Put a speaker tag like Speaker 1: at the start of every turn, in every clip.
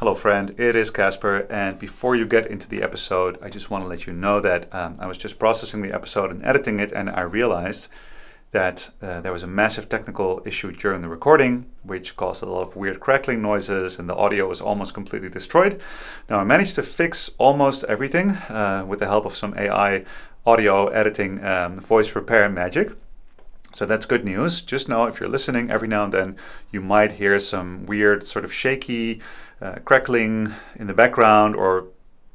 Speaker 1: Hello friend, it is Casper, and before you get into the episode, I just want to let you know that I was just processing the episode and editing it, and I realized that there was a massive technical issue during the recording, which caused a lot of weird crackling noises, and the audio was almost completely destroyed. Now I managed to fix almost everything with the help of some AI audio editing, voice repair magic. So that's good news. Just know if you're listening, every now and then you might hear some weird sort of shaky crackling in the background, or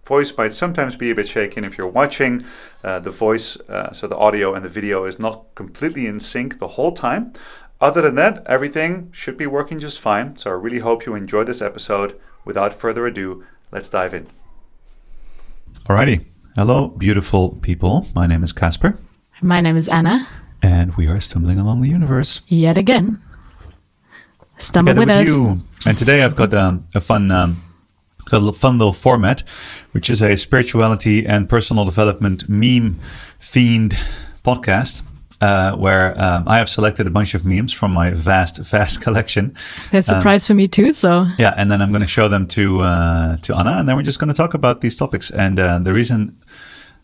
Speaker 1: voice might sometimes be a bit shaky. And if you're watching the voice, so the audio and the video is not completely in sync the whole time. Other than that, everything should be working just fine. So I really hope you enjoy this episode. Without further ado, let's dive in. Alrighty. Hello, beautiful people. My name is Casper.
Speaker 2: My name is Anna.
Speaker 1: And we are stumbling along the universe.
Speaker 2: Yet again. Stumble with us. You.
Speaker 1: And today I've got a fun little format, which is a spirituality and personal development meme-themed podcast, where I have selected a bunch of memes from my vast collection.
Speaker 2: There's a prize for me too, so...
Speaker 1: Yeah, and then I'm going to show them to Anna, and then we're just going to talk about these topics. And the reason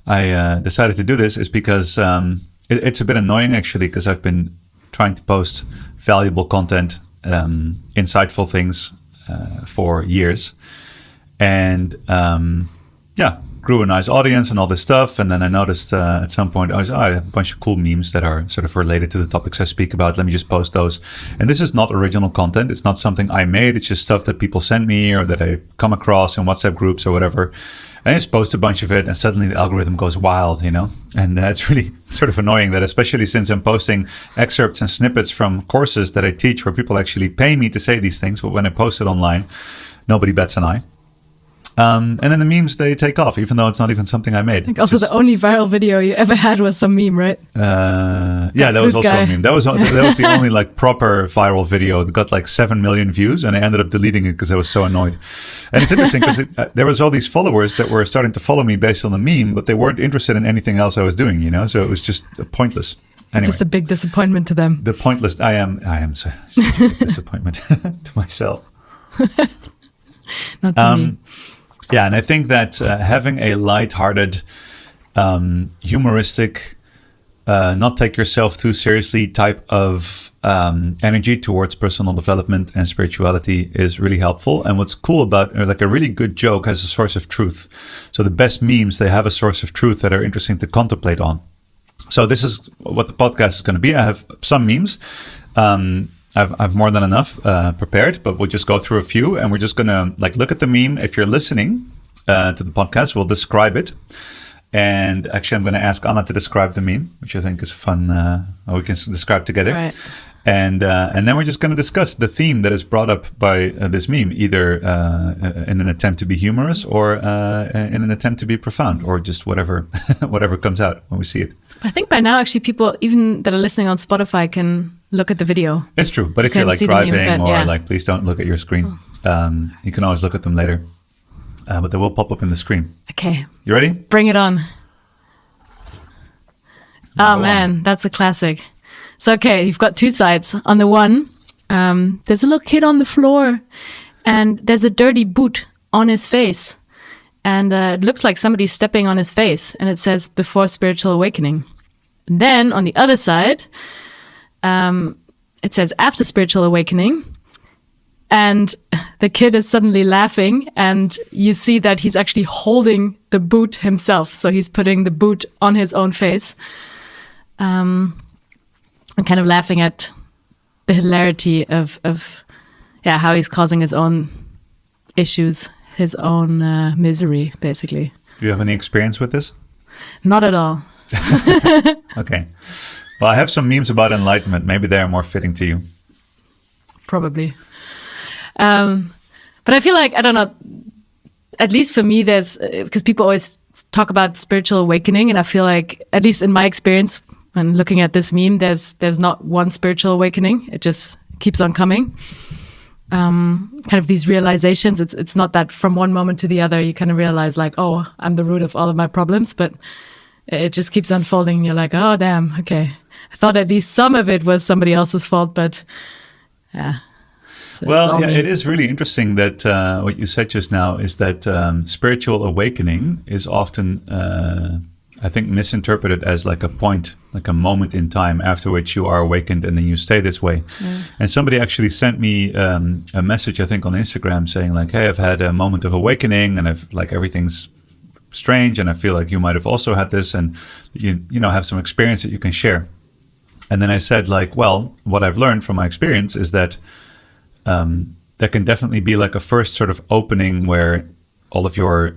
Speaker 1: I decided to do this is because it's a bit annoying, actually, because I've been trying to post valuable content, insightful things for years, and grew a nice audience and all this stuff. And then I noticed at some point I have a bunch of cool memes that are sort of related to the topics I speak about. Let me just post those. And this is not original content. It's not something I made. It's just stuff that people send me or that I come across in WhatsApp groups or whatever. I just post a bunch of it, and suddenly the algorithm goes wild, you know? And it's really sort of annoying that, especially since I'm posting excerpts and snippets from courses that I teach where people actually pay me to say these things, but when I post it online, nobody bats an eye. And then the memes, they take off, even though it's not even something I made.
Speaker 2: I think also the only viral video you ever had was some meme, right?
Speaker 1: Yeah, that was also a meme. That was the only like proper viral video that got like 7 million views, and I ended up deleting it because I was so annoyed. And it's interesting because there was all these followers that were starting to follow me based on the meme, but they weren't interested in anything else I was doing, you know? So it was just pointless. Anyway,
Speaker 2: just a big disappointment to them.
Speaker 1: I am such a big disappointment to myself.
Speaker 2: Not to me.
Speaker 1: Yeah, and I think that having a lighthearted, humoristic, not take yourself too seriously type of energy towards personal development and spirituality is really helpful. And what's cool about, like, a really good joke has a source of truth. So the best memes, they have a source of truth that are interesting to contemplate on. So this is what the podcast is going to be. I have some memes. I've more than enough prepared, but we'll just go through a few, and we're just going to look at the meme. If you're listening to the podcast, we'll describe it. And actually, I'm going to ask Anna to describe the meme, which I think is fun. We can describe together.
Speaker 2: Right.
Speaker 1: And then we're just going to discuss the theme that is brought up by this meme, either in an attempt to be humorous or in an attempt to be profound, or just whatever comes out when we see it.
Speaker 2: I think by now, actually, people even that are listening on Spotify can look at the video.
Speaker 1: It's true, but if you're like driving or please don't look at your screen. You can always look at them later, but they will pop up in the screen.
Speaker 2: Okay.
Speaker 1: You ready?
Speaker 2: Bring it on. Oh man, that's a classic. So, okay, you've got two sides. On the one, there's a little kid on the floor, and there's a dirty boot on his face. And it looks like somebody's stepping on his face, and it says, "Before spiritual awakening." And then, on the other side, it says, "After spiritual awakening." And the kid is suddenly laughing, and you see that he's actually holding the boot himself. So he's putting the boot on his own face. And kind of laughing at the hilarity of how he's causing his own issues, his own misery, basically.
Speaker 1: Do you have any experience with this?
Speaker 2: Not at all.
Speaker 1: Okay. Well, I have some memes about enlightenment. Maybe they are more fitting to you.
Speaker 2: Probably. But I feel like, I don't know, at least for me, there's, because people always talk about spiritual awakening, and I feel like, at least in my experience, when looking at this meme, there's not one spiritual awakening. It just keeps on coming. Kind of these realizations. It's not that from one moment to the other you kind of realize like, oh, I'm the root of all of my problems, but it just keeps unfolding. And you're like, oh, damn, okay. I thought at least some of it was somebody else's fault, but yeah, it's all me.
Speaker 1: It is really interesting that what you said just now is that spiritual awakening is often, I think, misinterpreted as like a point, like a moment in time after which you are awakened and then you stay this way. And somebody actually sent me a message, I think, on Instagram saying like, hey, I've had a moment of awakening and I've like everything's strange and I feel like you might have also had this and you know have some experience that you can share. And then I said like, well, what I've learned from my experience is that there can definitely be like a first sort of opening where all of your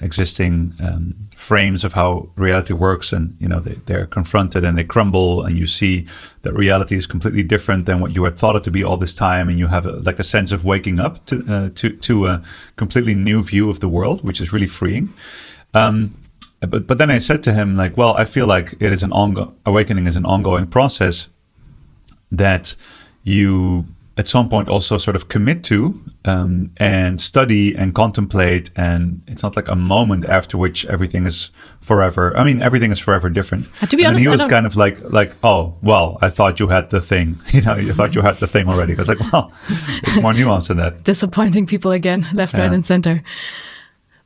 Speaker 1: existing frames of how reality works and they're confronted and they crumble and you see that reality is completely different than what you had thought it to be all this time, and you have a sense of waking up to a completely new view of the world, which is really freeing. But then I said to him like, well, I feel like it is awakening is an ongoing process that you at some point also sort of commit to and study and contemplate, and it's not like a moment after which everything is forever. I mean, everything is forever different.
Speaker 2: To be honest,
Speaker 1: he was kind of like, oh, well, I thought you had the thing. You thought you had the thing already. I was like, well, it's more nuanced than that.
Speaker 2: Disappointing people again, left, right, and center.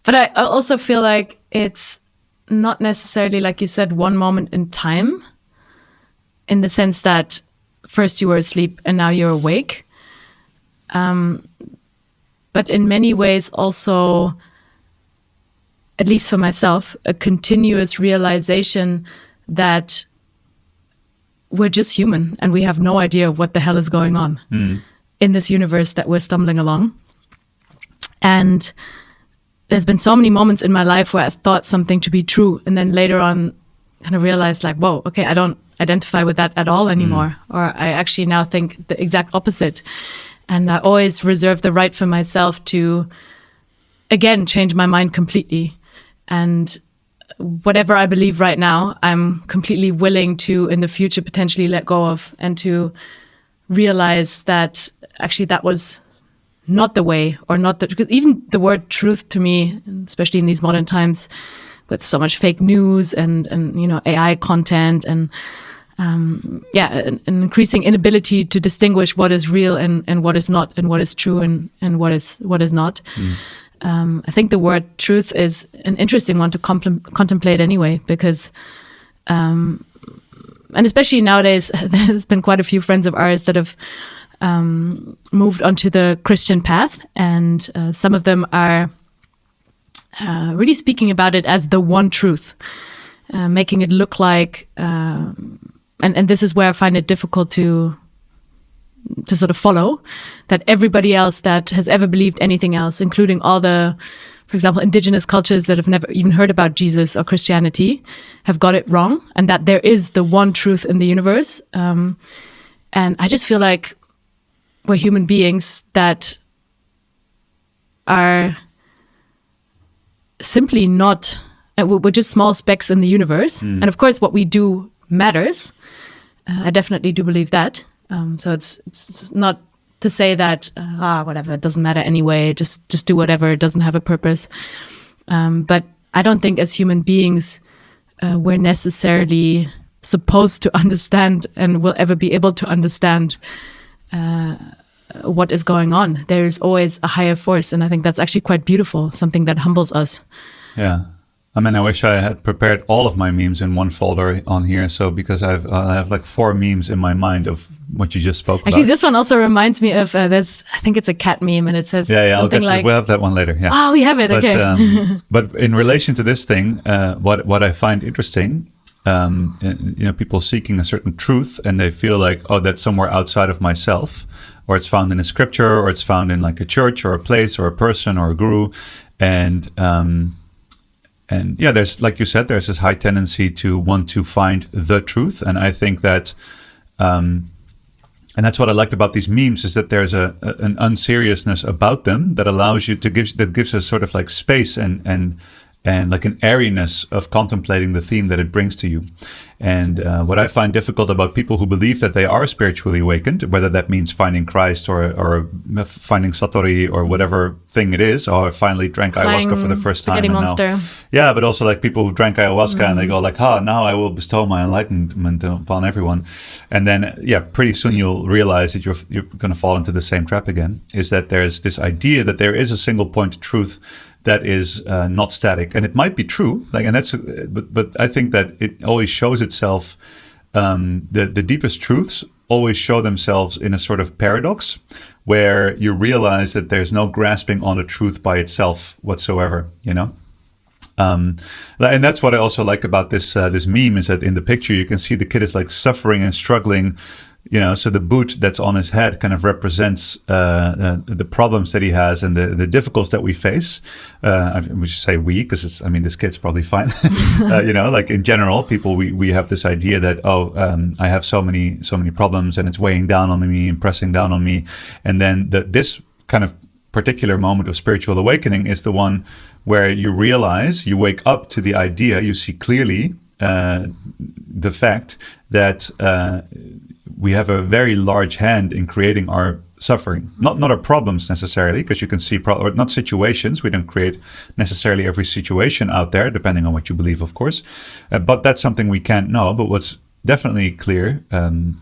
Speaker 2: But I also feel like it's not necessarily, like you said, one moment in time, in the sense that first you were asleep and now you're awake. But in many ways also, at least for myself, a continuous realization that we're just human and we have no idea what the hell is going on in this universe that we're stumbling along. And there's been so many moments in my life where I thought something to be true, and then later on kind of realized like, whoa, okay, I don't identify with that at all anymore. Or I actually now think the exact opposite. And I always reserve the right for myself to, again, change my mind completely. And whatever I believe right now, I'm completely willing to, in the future, potentially let go of, and to realize that actually that was not the way, or not because even the word truth to me, especially in these modern times with so much fake news and AI content and an increasing inability to distinguish what is real and what is not, and what is true and what is not. I think the word truth is an interesting one to contemplate anyway, because and especially nowadays there's been quite a few friends of ours that have moved onto the Christian path, and some of them are really speaking about it as the one truth, making it look like and this is where I find it difficult to sort of follow, that everybody else that has ever believed anything else, including all the, for example, indigenous cultures that have never even heard about Jesus or Christianity, have got it wrong, and that there is the one truth in the universe. And I just feel like we're human beings that are simply not, we're just small specks in the universe. And of course, what we do matters. I definitely do believe that. So it's not to say that, whatever, it doesn't matter anyway, just do whatever, it doesn't have a purpose. But I don't think as human beings, we're necessarily supposed to understand and will ever be able to understand what is going on. There's always a higher force, and I think that's actually quite beautiful, something that humbles us.
Speaker 1: Yeah. I mean, I wish I had prepared all of my memes in one folder on here. So because I have like 4 memes in my mind of what you just spoke
Speaker 2: Actually,
Speaker 1: about.
Speaker 2: this one also reminds me of, I think it's a cat meme, and it says something like...
Speaker 1: We'll have that one later, yeah.
Speaker 2: Oh, we have it, okay.
Speaker 1: But in relation to this thing, what I find interesting, people seeking a certain truth, and they feel like, oh, that's somewhere outside of myself, or it's found in a scripture, or it's found in like a church or a place or a person or a guru. And yeah, there's, like you said, there's this high tendency to want to find the truth. And I think that, and that's what I liked about these memes, is that there's an unseriousness about them that allows you to gives a sort of like space and and like an airiness of contemplating the theme that it brings to you. And what I find difficult about people who believe that they are spiritually awakened, whether that means finding Christ or finding Satori or whatever thing it is, or I finally drank ayahuasca for the first time.
Speaker 2: Spaghetti monster.
Speaker 1: Yeah, but also like people who drank ayahuasca and they go like, now I will bestow my enlightenment upon everyone. And then, pretty soon you'll realize that you're going to fall into the same trap again, is that there's this idea that there is a single point of truth that is not static, and it might be true. But I think that it always shows itself. The deepest truths always show themselves in a sort of paradox, where you realize that there's no grasping on the truth by itself whatsoever. And that's what I also like about this meme, is that in the picture you can see the kid is like suffering and struggling. So the boot that's on his head kind of represents the problems that he has and the difficulties that we face. We should say we, because this kid's probably fine. Like in general, people, we have this idea that, I have so many problems and it's weighing down on me and pressing down on me. And then this kind of particular moment of spiritual awakening is the one where you realize, you wake up to the idea, you see clearly the fact that we have a very large hand in creating our suffering, not our problems necessarily, because you can see or not situations. We don't create necessarily every situation out there, depending on what you believe, of course. But that's something we can't know. But what's definitely clear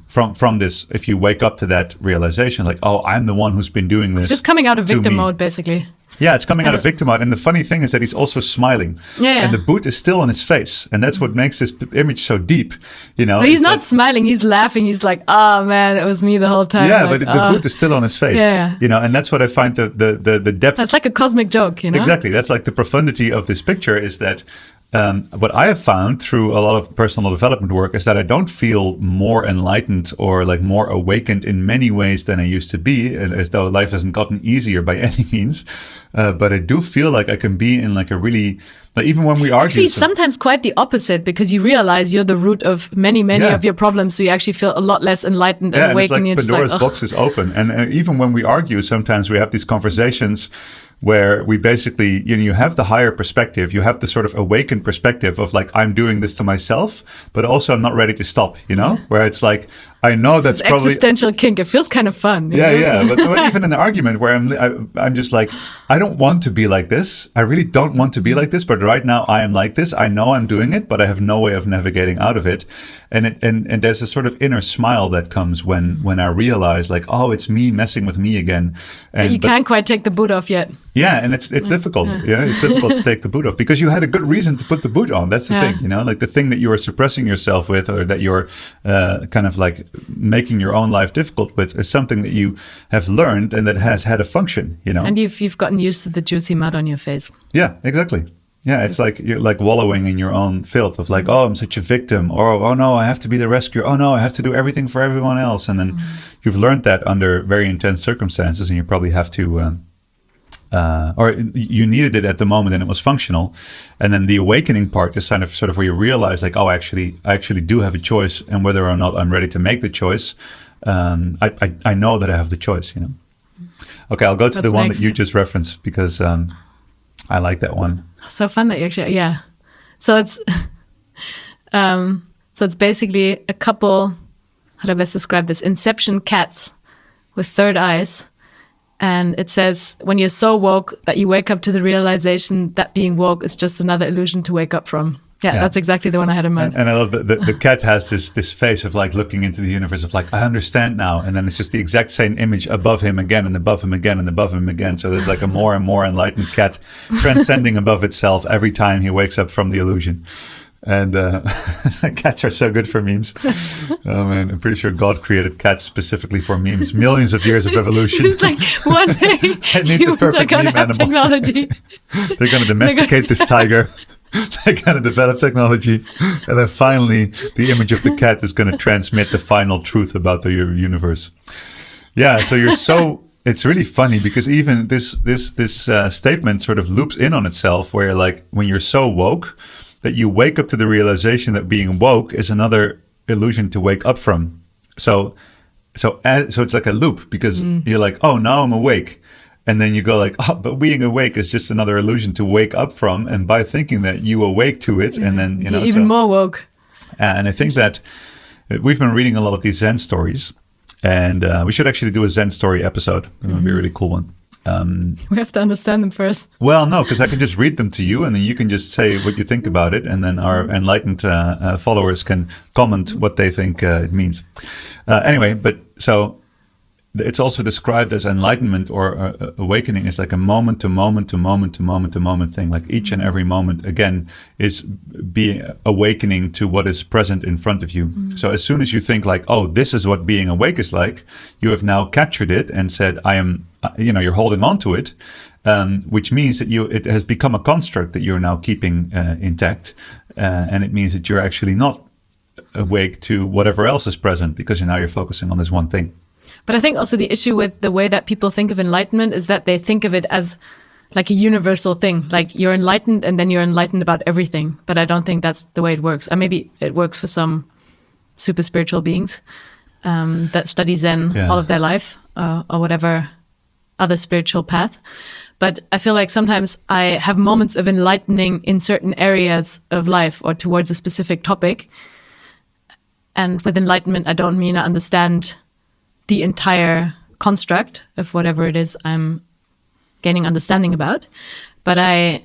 Speaker 1: from this, if you wake up to that realization, like, I'm the one who's been doing this.
Speaker 2: Just coming out of victim mode, basically.
Speaker 1: Yeah, it's coming out of victim mode. And the funny thing is that he's also smiling.
Speaker 2: Yeah.
Speaker 1: And the boot is still on his face. And that's what makes this image so deep.
Speaker 2: But he's not smiling, he's laughing. He's like, man, it was me the whole time.
Speaker 1: Yeah, but the boot is still on his face.
Speaker 2: Yeah.
Speaker 1: And that's what I find the depth.
Speaker 2: That's like a cosmic joke,
Speaker 1: Exactly. That's like the profundity of this picture, is that what I have found through a lot of personal development work is that I don't feel more enlightened or like more awakened in many ways than I used to be, as though life hasn't gotten easier by any means. But I do feel like I can be in like a really, like even when we argue.
Speaker 2: Actually, sometimes quite the opposite, because you realize you're the root of many of your problems. So you actually feel a lot less enlightened and awake.
Speaker 1: And it's like Pandora's box is open. And even when we argue, sometimes we have these conversations where we basically, you have the higher perspective, you have the sort of awakened perspective of like, I'm doing this to myself, but also I'm not ready to stop, where it's like, I know that's probably
Speaker 2: existential kink. It feels kind of fun.
Speaker 1: Yeah. But even in the argument where I'm just like, I don't want to be like this. I really don't want to be like this. But right now I am like this. I know I'm doing it, but I have no way of navigating out of it. And there's a sort of inner smile that comes when I realize like, it's me messing with me again.
Speaker 2: But you can't quite take the boot off yet.
Speaker 1: Yeah, and it's difficult. It's difficult to take the boot off because you had a good reason to put the boot on. That's the thing, like the thing that you are suppressing yourself with, or that you're kind of like making your own life difficult with, is something that you have learned and that has had a function.
Speaker 2: And you've gotten used to the juicy mud on your face.
Speaker 1: Yeah, exactly. Yeah, it's like you're like wallowing in your own filth of like, I'm such a victim, or oh no, I have to be the rescuer. Oh no, I have to do everything for everyone else. And then you've learned that under very intense circumstances, and you probably have to. Or you needed it at the moment and it was functional, and then the awakening part is sort of where you realize like, I actually do have a choice, and whether or not I'm ready to make the choice, I know that I have the choice. Okay, I'll go to the one that you just referenced because I like that one.
Speaker 2: So fun that you actually, yeah. So it's basically a couple. How do I best describe this? Inception cats with third eyes. And it says, when you're so woke that you wake up to the realization that being woke is just another illusion to wake up from. Yeah, that's exactly the one I had in mind.
Speaker 1: And I love the cat has this face of like looking into the universe of like, I understand now. And then it's just the exact same image above him again and above him again and above him again. So there's like a more and more enlightened cat transcending above itself every time he wakes up from the illusion. And cats are so good for memes. Oh man, I'm pretty sure God created cats specifically for memes. Millions of years of evolution.
Speaker 2: It's like one day humans are going to have technology.
Speaker 1: They're going to domesticate this tiger. They're going to develop technology. And then finally, the image of the cat is going to transmit the final truth about the universe. Yeah, so you're so... It's really funny because even this statement sort of loops in on itself, where like when you're so woke that you wake up to the realization that being woke is another illusion to wake up from. So it's like a loop because you're like, oh, now I'm awake. And then you go like, oh, but being awake is just another illusion to wake up from. And by thinking that, you awake to it, and then
Speaker 2: You're even more woke.
Speaker 1: And I think that we've been reading a lot of these Zen stories, and we should actually do a Zen story episode. It would be a really cool one.
Speaker 2: We have to understand them first.
Speaker 1: Well, no, because I can just read them to you, and then you can just say what you think about it, and then our enlightened followers can comment what they think it means. Anyway, but so it's also described as enlightenment or awakening is like a moment to moment to moment to moment to moment thing. Like each and every moment, again, is being awakening to what is present in front of you. So as soon as you think like, oh, this is what being awake is like, you have now captured it and said, I am, you're holding on to it, which means that it has become a construct that you're now keeping intact. And it means that you're actually not awake to whatever else is present, because now you're focusing on this one thing.
Speaker 2: But I think also the issue with the way that people think of enlightenment is that they think of it as like a universal thing. Like you're enlightened and then you're enlightened about everything. But I don't think that's the way it works. And maybe it works for some super spiritual beings that study Zen all of their life or whatever other spiritual path. But I feel like sometimes I have moments of enlightening in certain areas of life or towards a specific topic. And with enlightenment, I don't mean I understand the entire construct of whatever it is I'm gaining understanding about, but I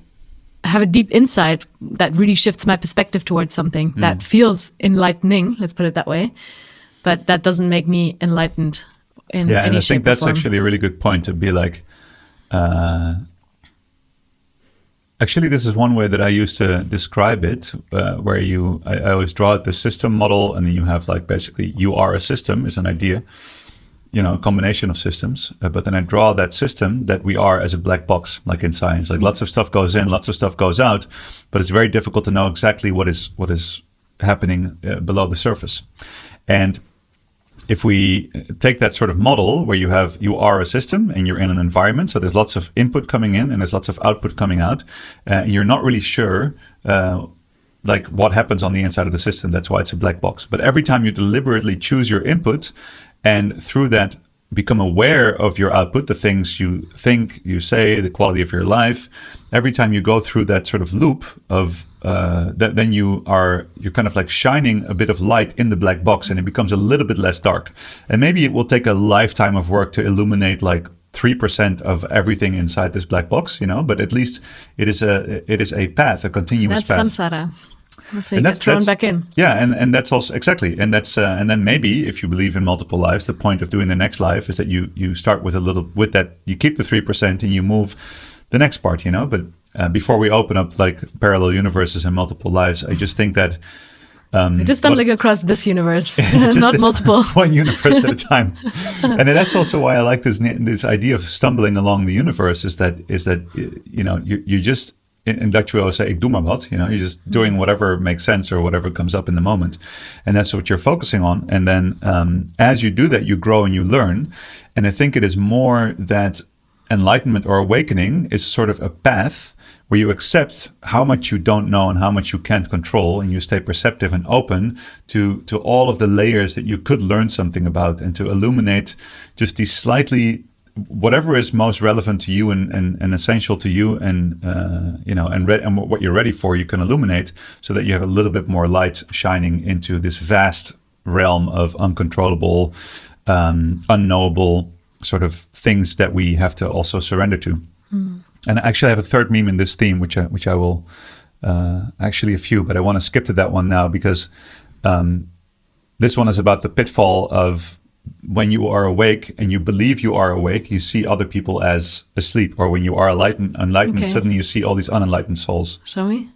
Speaker 2: have a deep insight that really shifts my perspective towards something that feels enlightening, let's put it that way, but that doesn't make me enlightened in any shape or form. Yeah, and I think
Speaker 1: that's actually a really good point, to be like, actually, this is one way that I used to describe it, where I always draw it the system model, and then you have like basically you are a system is an idea, a combination of systems. But then I draw that system that we are as a black box, like in science. Like lots of stuff goes in, lots of stuff goes out, but it's very difficult to know exactly what is happening below the surface. And if we take that sort of model where you are a system and you're in an environment, so there's lots of input coming in and there's lots of output coming out, and you're not really sure like what happens on the inside of the system. That's why it's a black box. But every time you deliberately choose your input and through that become aware of your output, the things you think, you say, the quality of your life, every time you go through that sort of loop of then you're kind of like shining a bit of light in the black box, and it becomes a little bit less dark. And maybe it will take a lifetime of work to illuminate like 3% of everything inside this black box, but at least it is a path, a continuous path.
Speaker 2: That's samsara. That's where you get thrown back in.
Speaker 1: Yeah, and that's also exactly, and that's and then maybe if you believe in multiple lives, the point of doing the next life is that you start with that you keep the 3% and you move the next part, But before we open up like parallel universes and multiple lives, I just think that
Speaker 2: just stumbling across this universe, not multiple.
Speaker 1: One universe at a time. And that's also why I like this idea of stumbling along the universe. Is that you just. In Dutch we always say, ik doe maar wat, you're just doing whatever makes sense or whatever comes up in the moment. And that's what you're focusing on. And then as you do that, you grow and you learn. And I think it is more that enlightenment or awakening is sort of a path where you accept how much you don't know and how much you can't control, and you stay perceptive and open to all of the layers that you could learn something about, and to illuminate just these slightly whatever is most relevant to you and essential to you, and and what you're ready for, you can illuminate, so that you have a little bit more light shining into this vast realm of uncontrollable, unknowable sort of things that we have to also surrender to. And actually, I have a third meme in this theme, which I will actually a few, but I want to skip to that one now, because this one is about the pitfall of when you are awake and you believe you are awake, you see other people as asleep, or when you are enlightened, okay, suddenly you see all these unenlightened souls.
Speaker 2: Show me.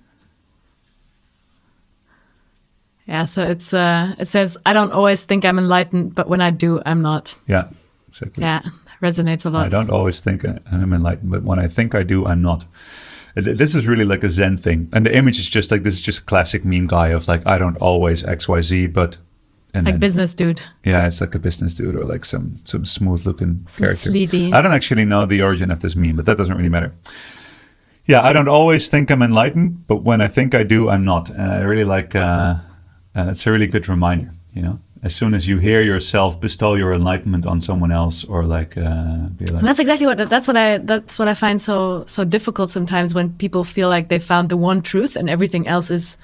Speaker 2: Yeah, so it says, I don't always think I'm enlightened, but when I do, I'm not.
Speaker 1: Yeah, exactly.
Speaker 2: Yeah, resonates a lot.
Speaker 1: I don't always think I'm enlightened, but when I think I do, I'm not. This is really like a Zen thing. And the image is just like, this is just a classic meme guy of like, I don't always XYZ, but...
Speaker 2: Like business dude.
Speaker 1: Yeah, it's like a business dude, or like some smooth looking character.
Speaker 2: Sleepy.
Speaker 1: I don't actually know the origin of this meme, but that doesn't really matter. Yeah, I don't always think I'm enlightened, but when I think I do, I'm not. And I really like, it's a really good reminder, as soon as you hear yourself bestow your enlightenment on someone else, or like be like,
Speaker 2: And that's exactly that's what I find so difficult sometimes, when people feel like they found the one truth and everything else is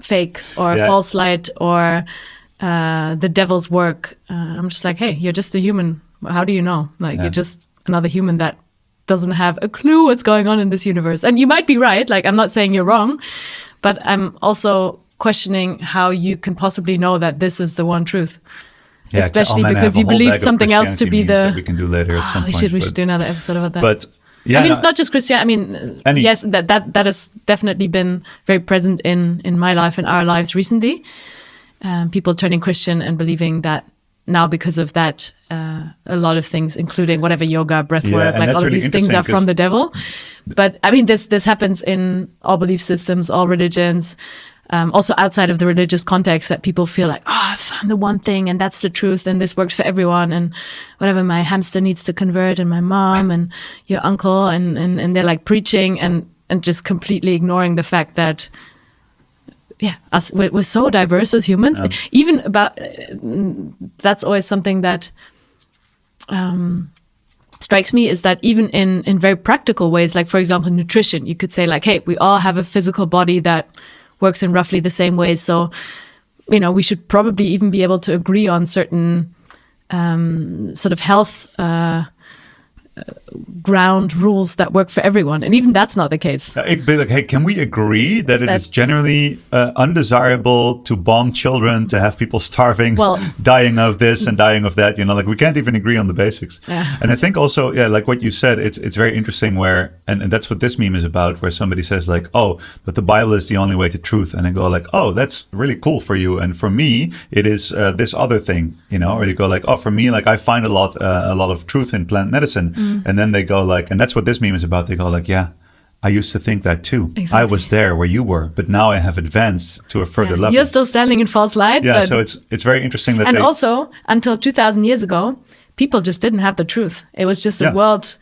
Speaker 2: fake or false light or the devil's work. I'm just like, hey, you're just a human. How do you know? Like, you're just another human that doesn't have a clue what's going on in this universe. And you might be right. Like, I'm not saying you're wrong, but I'm also questioning how you can possibly know that this is the one truth.
Speaker 1: Yeah,
Speaker 2: especially because you believe something else to be the.
Speaker 1: That we can do later at some point.
Speaker 2: We should do another episode about that.
Speaker 1: But yeah,
Speaker 2: I mean, it's not just Christianity. I mean, yes, that has definitely been very present in my life and our lives recently. People turning Christian and believing that now, because of that, a lot of things, including whatever yoga, breathwork, like all of these things are from the devil. But I mean, this happens in all belief systems, all religions. Also outside of the religious context, that people feel like, I found the one thing and that's the truth and this works for everyone, and whatever, my hamster needs to convert, and my mom and your uncle, and they're like preaching and just completely ignoring the fact that we're so diverse as humans. Even about that's always something that strikes me, is that even in very practical ways, like for example nutrition, you could say like, hey, we all have a physical body that works in roughly the same ways. So, we should probably even be able to agree on certain sort of health ground rules that work for everyone. And even that's not the case.
Speaker 1: It'd be like, hey, can we agree that it is generally undesirable to bomb children, to have people starving, dying of this and dying of that? Like we can't even agree on the basics.
Speaker 2: Yeah.
Speaker 1: And I think also, like what you said, it's very interesting where, and that's what this meme is about, where somebody says like, oh, but the Bible is the only way to truth. And I go like, oh, that's really cool for you. And for me, it is this other thing, or you go like, oh, for me, like I find a lot of truth in plant medicine. And then they go like, and that's what this meme is about. They go like, yeah, I used to think that too. Exactly. I was there where you were, but now I have advanced to a further level.
Speaker 2: You're still standing in false light.
Speaker 1: Yeah, so it's very interesting that.
Speaker 2: And also, until 2,000 years ago, people just didn't have the truth. It was just a world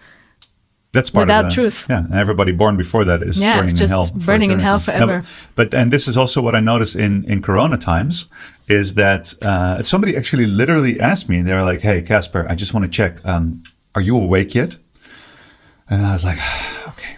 Speaker 1: that's part
Speaker 2: without
Speaker 1: of
Speaker 2: truth.
Speaker 1: Yeah, and everybody born before that is burning in hell.
Speaker 2: Burning in hell forever.
Speaker 1: But and this is also what I noticed in Corona times, is that somebody actually literally asked me. They were like, "Hey, Casper, I just want to check. Are you awake yet?" And I was like, okay,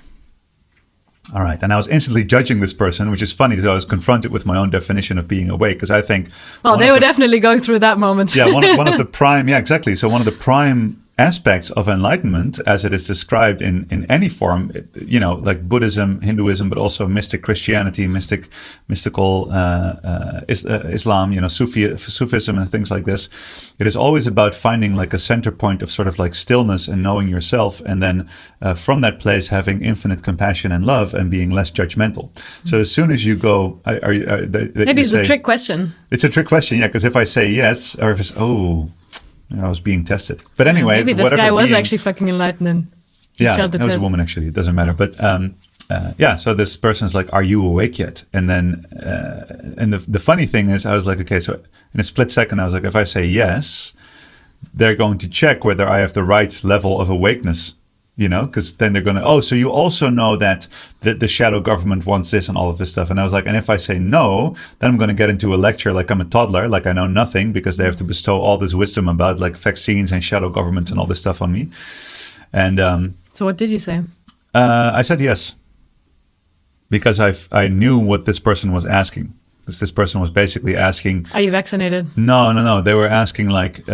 Speaker 1: all right. And I was instantly judging this person, which is funny because I was confronted with my own definition of being awake. Because I think,
Speaker 2: they were definitely going through that moment.
Speaker 1: Yeah, one of the prime, exactly. So one of the prime aspects of enlightenment, as it is described in any form, like Buddhism, Hinduism, but also mystic Christianity, mystical Islam, Sufism and things like this. It is always about finding like a center point of sort of like stillness and knowing yourself, and then from that place having infinite compassion and love and being less judgmental. So as soon as you go,
Speaker 2: maybe it's a trick question.
Speaker 1: It's a trick question, yeah, because if I say yes, or if it's I was being tested. But anyway,
Speaker 2: maybe this guy was actually fucking enlightened.
Speaker 1: It was a woman actually. It doesn't matter. But so this person's like, "Are you awake yet?" And then, and the funny thing is, I was like, okay, so in a split second, I was like, if I say yes, they're going to check whether I have the right level of awakeness. Because then they're going to, so you also know that the shadow government wants this and all of this stuff. And I was like, and if I say no, then I'm going to get into a lecture like I'm a toddler, like I know nothing, because they have to bestow all this wisdom about like vaccines and shadow governments and all this stuff on me. And
Speaker 2: so what did you say?
Speaker 1: I said yes, because I knew what this person was asking. This person was basically asking,
Speaker 2: are you vaccinated?
Speaker 1: No. They were asking like,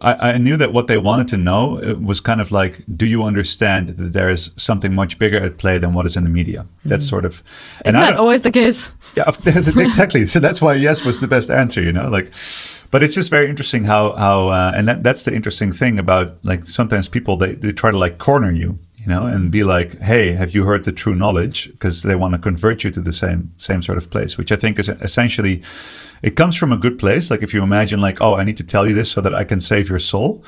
Speaker 1: I knew that what they wanted to know was kind of like, do you understand that there is something much bigger at play than what is in the media? That's sort of...
Speaker 2: Isn't that always the case?
Speaker 1: Yeah, exactly. So that's why yes was the best answer, But it's just very interesting how and that's the interesting thing about, like, sometimes people, they try to like corner you, and be like, hey, have you heard the true knowledge? Because they want to convert you to the same sort of place, which I think is essentially... It comes from a good place. Like if you imagine like, I need to tell you this so that I can save your soul.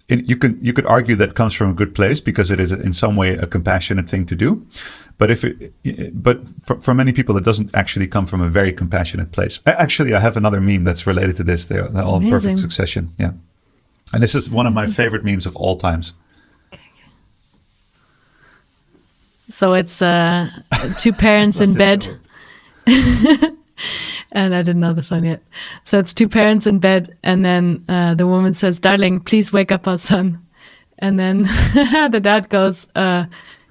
Speaker 1: You could argue that comes from a good place because it is in some way a compassionate thing to do. But for many people, it doesn't actually come from a very compassionate place. Actually, I have another meme that's related to this. They're all in perfect succession. Yeah. And this is one of my favorite memes of all times.
Speaker 2: So it's two parents in bed. And I didn't know this one yet. So it's two parents in bed, and then the woman says, "Darling, please wake up our son." And then the dad goes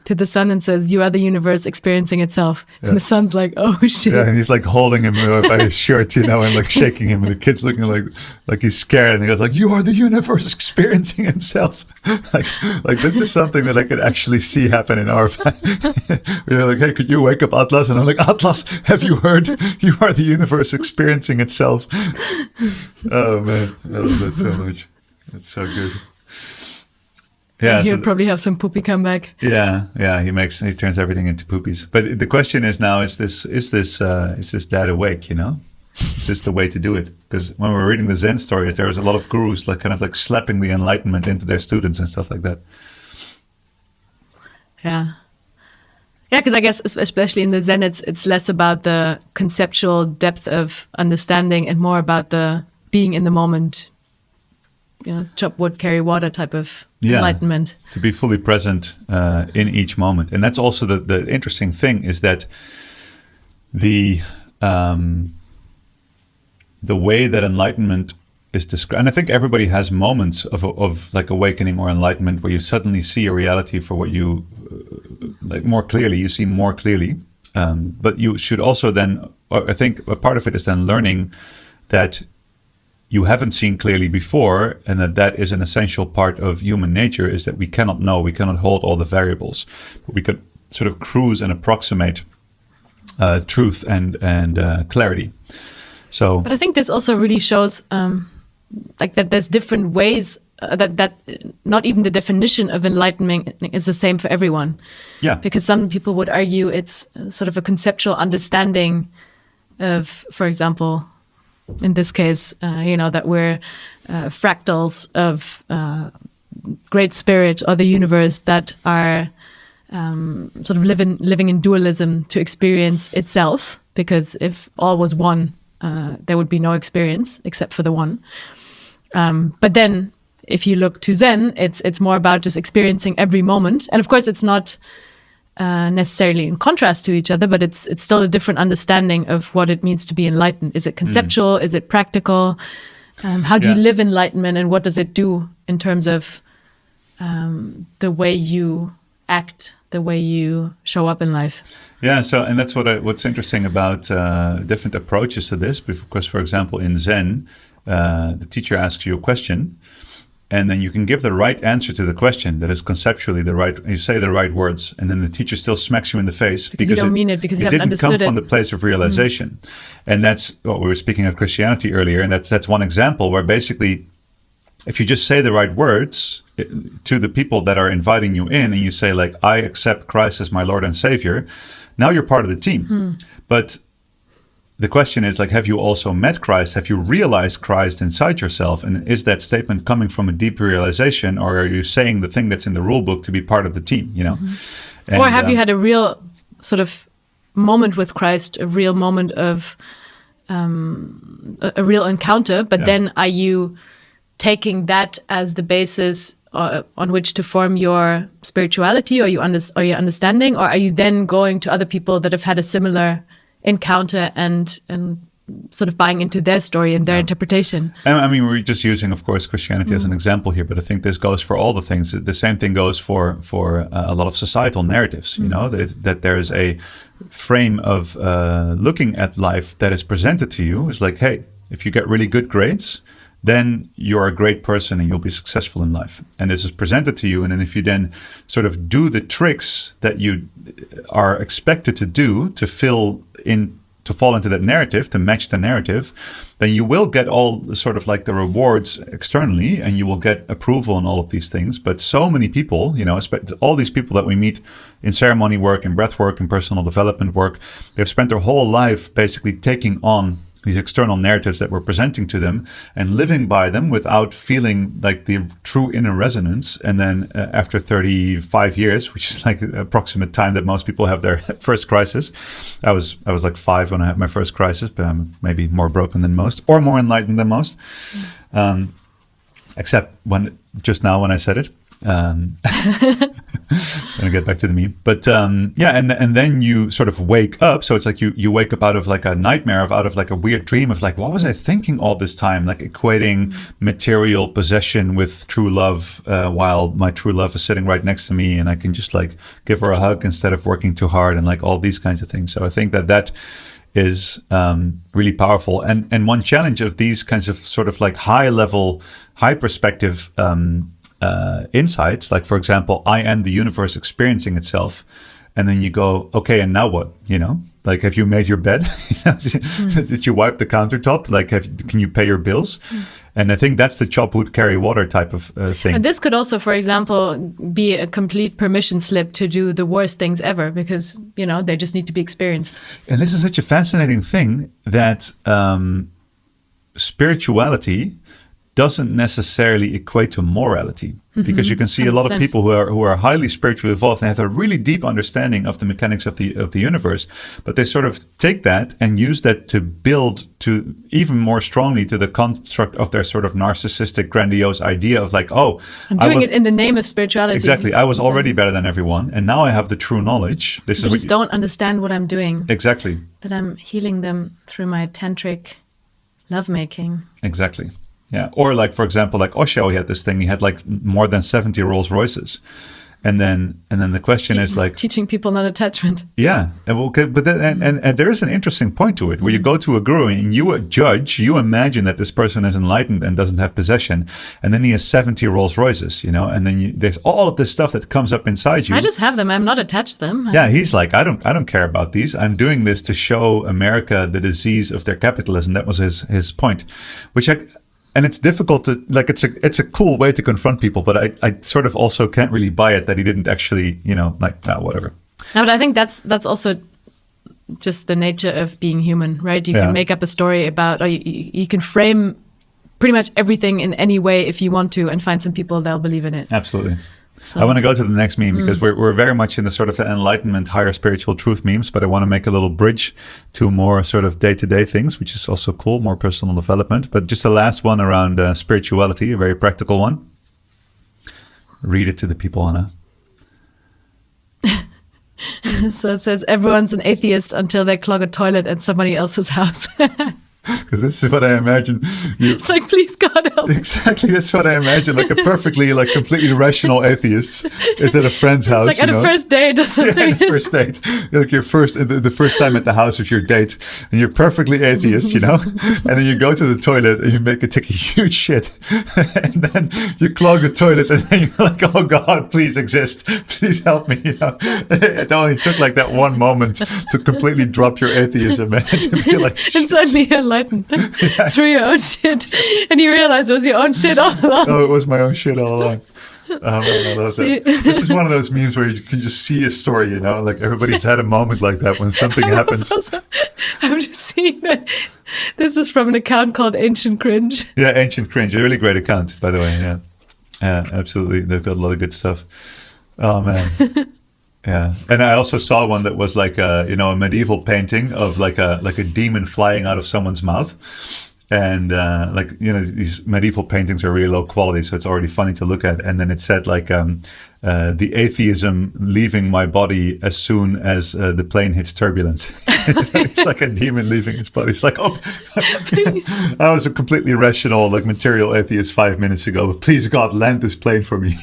Speaker 2: to the son and says, "You are the universe experiencing itself." Yeah. And the son's like, "Oh shit!"
Speaker 1: Yeah, and he's like holding him by his shirt, and like shaking him, and the kid's looking like he's scared, and he goes like, "You are the universe experiencing himself." like this is something that I could actually see happen in our family. We're like, "Hey, could you wake up Atlas?" And I'm like, "Atlas, have you heard? You are the universe experiencing itself." Oh man, I love that so much. That's so good. Yeah,
Speaker 2: he'll probably have some poopy come back.
Speaker 1: Yeah. He turns everything into poopies. But the question is now: is this dad awake? Is this the way to do it? Because when we're reading the Zen stories, there was a lot of gurus kind of slapping the enlightenment into their students and stuff like that.
Speaker 2: Yeah, because I guess especially in the Zen, it's less about the conceptual depth of understanding and more about the being in the moment. Chop wood, carry water type of enlightenment.
Speaker 1: To be fully present in each moment. And that's also the interesting thing is that the way that enlightenment is described, and I think everybody has moments of like awakening or enlightenment where you suddenly see a reality for what you more clearly, you see more clearly. But you should also then, I think a part of it is then learning that you haven't seen clearly before, and that is an essential part of human nature, is that we cannot know, we cannot hold all the variables. But we could sort of cruise and approximate truth and clarity. So,
Speaker 2: but I think this also really shows that there's different ways, that not even the definition of enlightenment is the same for everyone.
Speaker 1: Yeah.
Speaker 2: Because some people would argue it's sort of a conceptual understanding of, for example, in this case, that we're fractals of great spirit or the universe that are sort of living in dualism to experience itself. Because if all was one, there would be no experience except for the one. But then, if you look to Zen, it's more about just experiencing every moment. And of course, it's not necessarily in contrast to each other, but it's still a different understanding of what it means to be enlightened. Is it conceptual? Is it practical? How do you live enlightenment, and what does it do in terms of the way you act, the way you show up in life?
Speaker 1: Yeah, and that's what's interesting about different approaches to this. Because, for example, in Zen, the teacher asks you a question, and then you can give the right answer to the question that is conceptually the right. You say the right words, and then the teacher still smacks you in the face
Speaker 2: because you don't mean it, because you haven't understood it.
Speaker 1: It didn't come from the place of realization, and that's what we were speaking of Christianity earlier, and that's one example where basically, if you just say the right words to the people that are inviting you in, and you say like, "I accept Christ as my Lord and Savior," now you're part of the team, but the question is like, have you also met Christ? Have you realized Christ inside yourself? And is that statement coming from a deep realization, or are you saying the thing that's in the rule book to be part of the team, And,
Speaker 2: or have you had a real sort of moment with Christ, a real moment of a real encounter, but then are you taking that as the basis on which to form your spirituality or your understanding, or are you then going to other people that have had a similar encounter and sort of buying into their story and their interpretation?
Speaker 1: I mean, we're just using, of course, Christianity as an example here, but I think this goes for all the things. The same thing goes for a lot of societal narratives, that there is a frame of looking at life that is presented to you. It's like, hey, if you get really good grades, then you're a great person and you'll be successful in life. And this is presented to you. And then if you then sort of do the tricks that you are expected to do to fall into that narrative, to match the narrative, then you will get all sort of like the rewards externally, and you will get approval and all of these things. But so many people, all these people that we meet in ceremony work and breath work and personal development work, they've spent their whole life basically taking on these external narratives that we're presenting to them and living by them without feeling like the true inner resonance. And then after 35 years, which is like the approximate time that most people have their first crisis, I was like 5 when I had my first crisis, but I'm maybe more broken than most or more enlightened than most, except just now when I said it. Gonna get back to the meme. But and then you sort of wake up. So it's like you wake up out of like a nightmare, out of like a weird dream of like, what was I thinking all this time? Like equating material possession with true love, while my true love is sitting right next to me and I can just like give her a hug instead of working too hard and like all these kinds of things. So I think that is really powerful. And one challenge of these kinds of sort of like high level, high perspective insights, like for example, I am the universe experiencing itself, and then you go, okay, and now what? Like, have you made your bed? Did you wipe the countertop? Like, can you pay your bills? And I think that's the chop wood carry water type of thing.
Speaker 2: And this could also, for example, be a complete permission slip to do the worst things ever, because they just need to be experienced.
Speaker 1: And this is such a fascinating thing that spirituality doesn't necessarily equate to morality, because you can see 100%. A lot of people who are highly spiritually evolved and have a really deep understanding of the mechanics of the universe, but they sort of take that and use that to build to even more strongly to the construct of their sort of narcissistic, grandiose idea of like, oh,
Speaker 2: I'm doing it in the name of spirituality.
Speaker 1: Exactly. I was already better than everyone, and now I have the true knowledge.
Speaker 2: They just don't understand what I'm doing.
Speaker 1: Exactly.
Speaker 2: That I'm healing them through my tantric lovemaking.
Speaker 1: Exactly. Yeah, or like for example, like Osho, he had this thing. He had like more than 70 Rolls Royces, and then the question is like
Speaker 2: teaching people non-attachment.
Speaker 1: Yeah, but then, and there is an interesting point to it where you go to a guru and you judge, you imagine that this person is enlightened and doesn't have possession, and then he has 70 Rolls Royces, and then there's all of this stuff that comes up inside you.
Speaker 2: I just have them. I'm not attached to them.
Speaker 1: Yeah, he's like, I don't care about these. I'm doing this to show America the disease of their capitalism. That was his point, and it's difficult to like. It's a cool way to confront people, but I sort of also can't really buy it that he didn't actually, whatever.
Speaker 2: No, but I think that's also just the nature of being human, right? You can make up a story about, or you can frame pretty much everything in any way if you want to, and find some people that'll believe in it.
Speaker 1: Absolutely. So. I want to go to the next meme because we're very much in the sort of enlightenment, higher spiritual truth memes, but I want to make a little bridge to more sort of day-to-day things, which is also cool, more personal development. But just the last one around spirituality, a very practical one. Read it to the people, Anna.
Speaker 2: So it says, everyone's an atheist until they clog a toilet at somebody else's house.
Speaker 1: Because this is what I imagine.
Speaker 2: It's like, please God help.
Speaker 1: Exactly, that's what I imagine. Like a perfectly, like completely rational atheist is at a friend's house.
Speaker 2: Like at a first date or something.
Speaker 1: Yeah, at a first date. Like the first time at the house of your date, and you're perfectly atheist, and then you go to the toilet and you take a huge shit, and then you clog the toilet, and then you're like, oh God, please exist, please help me. It only took like that one moment to completely drop your atheism and to be like,
Speaker 2: and suddenly enlightened through your own shit, and you realize it was your own shit all along.
Speaker 1: Oh, it was my own shit all along. I love that. This is one of those memes where you can just see a story, like everybody's had a moment like that when something happens.
Speaker 2: Also, I'm just seeing that this is from an account called Ancient Cringe.
Speaker 1: Yeah, Ancient Cringe, a really great account, by the way. Yeah, absolutely. They've got a lot of good stuff. Oh man. Yeah, and I also saw one that was like a medieval painting of like a demon flying out of someone's mouth, and these medieval paintings are really low quality, so it's already funny to look at. And then it said like the atheism leaving my body as soon as the plane hits turbulence. It's like a demon leaving his body. It's like, oh, I was a completely rational, like material atheist 5 minutes ago, but please God, land this plane for me.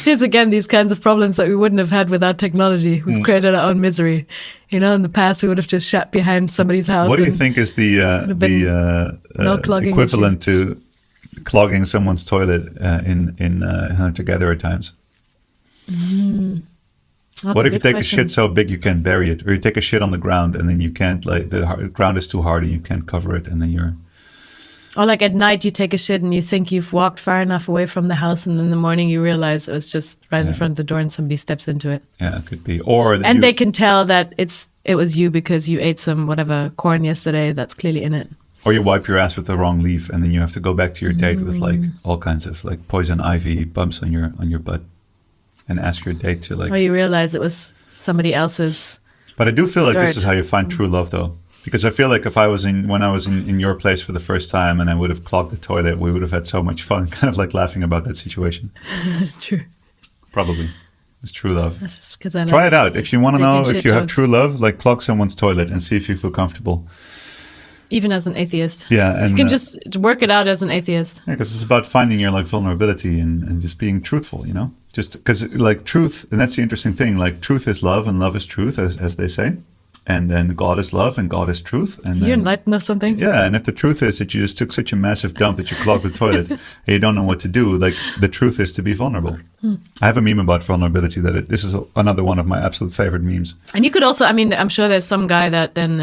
Speaker 2: Here's again these kinds of problems that we wouldn't have had without technology. We've created our own misery. In the past, we would have just shat behind somebody's house.
Speaker 1: What do you think is the equivalent to clogging someone's toilet in hunter-gatherer at times? What if you take a shit so big you can't bury it, or you take a shit on the ground and then you can't, like the ground is too hard and you can't cover it, and then you're...
Speaker 2: Or like at night you take a shit and you think you've walked far enough away from the house, and in the morning you realize it was just right in front of the door and somebody steps into it.
Speaker 1: Yeah, it could be. Or
Speaker 2: they can tell that it was you because you ate some whatever corn yesterday that's clearly in it.
Speaker 1: Or you wipe your ass with the wrong leaf, and then you have to go back to your date with like all kinds of like poison ivy bumps on your butt, and ask your date to like...
Speaker 2: Or you realize it was somebody else's.
Speaker 1: But I do feel like this is how you find true love, though. Because I feel like when I was in your place for the first time and I would have clogged the toilet, we would have had so much fun kind of like laughing about that situation.
Speaker 2: True.
Speaker 1: Probably. It's true love.
Speaker 2: That's just because I
Speaker 1: Try it out. If you want to know
Speaker 2: making
Speaker 1: if
Speaker 2: shit
Speaker 1: you have
Speaker 2: jokes.
Speaker 1: true love, like clog someone's toilet and see if you feel comfortable.
Speaker 2: Even as an atheist.
Speaker 1: Yeah, and
Speaker 2: You can just work it out as an atheist.
Speaker 1: yeah, because it's about finding your like vulnerability and just being truthful, you know. Just because like truth, and that's the interesting thing. Like truth is love, and love is truth, as they say. And then God is love, and God is truth. And
Speaker 2: You
Speaker 1: then,
Speaker 2: enlightened or something?
Speaker 1: yeah, and if the truth is that you just took such a massive dump that you clogged the toilet and you don't know what to do, like the truth is to be vulnerable. I have a meme about vulnerability this is another one of my absolute favorite memes.
Speaker 2: And you could also, I mean, I'm sure there's some guy that then,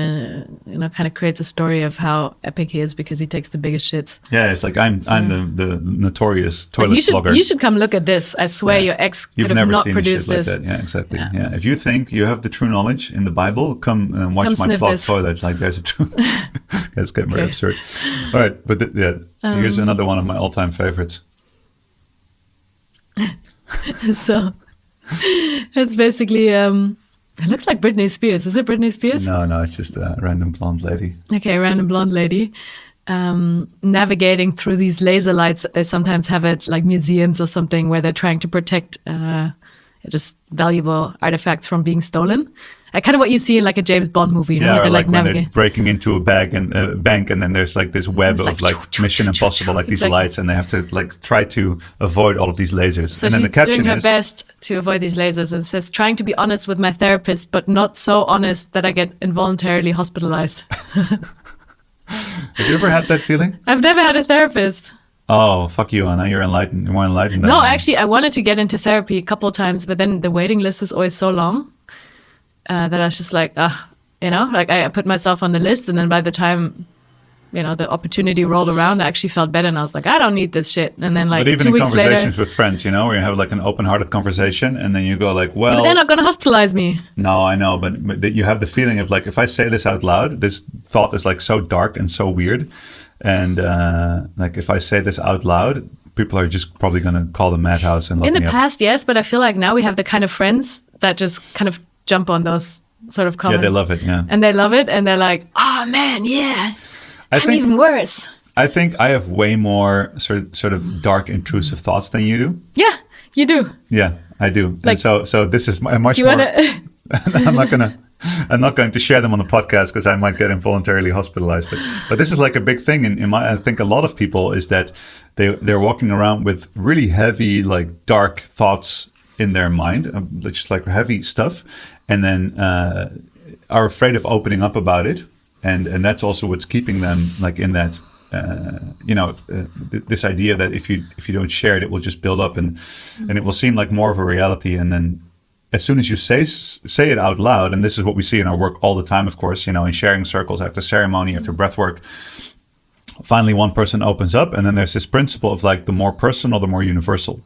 Speaker 2: kind of creates a story of how epic he is because he takes the biggest shits.
Speaker 1: Yeah, it's like I'm the notorious
Speaker 2: Like,
Speaker 1: toilet flogger.
Speaker 2: you should come look at this. I swear
Speaker 1: Yeah.
Speaker 2: your ex
Speaker 1: You've
Speaker 2: could have
Speaker 1: never
Speaker 2: not
Speaker 1: seen
Speaker 2: produced
Speaker 1: shit like
Speaker 2: this.
Speaker 1: that. Yeah, exactly.
Speaker 2: Yeah.
Speaker 1: Yeah. If you think you have the true knowledge in the Bible, come and watch
Speaker 2: Come
Speaker 1: my
Speaker 2: sniff
Speaker 1: clogged
Speaker 2: this.
Speaker 1: toilet. Like there's a true. That's getting very
Speaker 2: Okay.
Speaker 1: absurd. All right, but here's another one of my all-time favorites.
Speaker 2: So it's basically, it looks like Britney Spears. Is it Britney Spears?
Speaker 1: No, it's just a random blonde lady.
Speaker 2: Okay, random blonde lady navigating through these laser lights that they sometimes have at like museums or something where they're trying to protect just valuable artifacts from being stolen. Kind of what you see in like a James Bond movie, you know,
Speaker 1: Yeah,
Speaker 2: where
Speaker 1: or
Speaker 2: they
Speaker 1: like when they're
Speaker 2: navigate.
Speaker 1: breaking into a bank, and then there's like this web
Speaker 2: It's
Speaker 1: of
Speaker 2: like
Speaker 1: like Mission Impossible, like these
Speaker 2: Exactly.
Speaker 1: lights, and they have to like try to avoid all of these lasers.
Speaker 2: So
Speaker 1: and then
Speaker 2: she's
Speaker 1: the caption
Speaker 2: doing her
Speaker 1: is,
Speaker 2: best to avoid these lasers, and it says, "Trying to be honest with my therapist, but not so honest that I get involuntarily hospitalized."
Speaker 1: "Have you ever had that feeling?"
Speaker 2: I've never had a therapist.
Speaker 1: Oh, fuck you, Anna. You're enlightened. You're more enlightened.
Speaker 2: No,
Speaker 1: than I am.
Speaker 2: actually, I wanted to get into therapy a couple of times, but then the waiting list is always so long that I was just like, like I put myself on the list, and then by the time, the opportunity rolled around, I actually felt better, and I was like, I don't need this shit. And then like
Speaker 1: But even
Speaker 2: 2
Speaker 1: in
Speaker 2: weeks later,
Speaker 1: conversations with friends, where you have like an open-hearted conversation, and then you go like, well,
Speaker 2: but they're not going to hospitalize me.
Speaker 1: no, I know, but that you have the feeling of like, if I say this out loud, this thought is like so dark and so weird, and like if I say this out loud, people are just probably going to call the madhouse and lock
Speaker 2: In the
Speaker 1: me up.
Speaker 2: past, yes, but I feel like now we have the kind of friends that just kind of jump on those sort of
Speaker 1: Yeah,
Speaker 2: comments.
Speaker 1: they love it. Yeah,
Speaker 2: And they love it, and they're like, oh man, yeah, I'm even worse.
Speaker 1: I think I have way more sort of dark, intrusive thoughts than you do.
Speaker 2: Yeah, you do.
Speaker 1: Yeah, I do.
Speaker 2: Like-
Speaker 1: and so this is a much
Speaker 2: Do you
Speaker 1: more.
Speaker 2: want to?
Speaker 1: I'm not going to share them on the podcast because I might get involuntarily hospitalized. But this is like a big thing I think a lot of people is that they're walking around with really heavy, like dark thoughts in their mind, just like heavy stuff, and then are afraid of opening up about it, and that's also what's keeping them like in that. This idea that if you don't share it, it will just build up and it will seem like more of a reality, and then as soon as you say it out loud, and this is what we see in our work all the time, of course, in sharing circles after ceremony, after breath work, finally one person opens up, and then there's this principle of like the more personal, the more universal.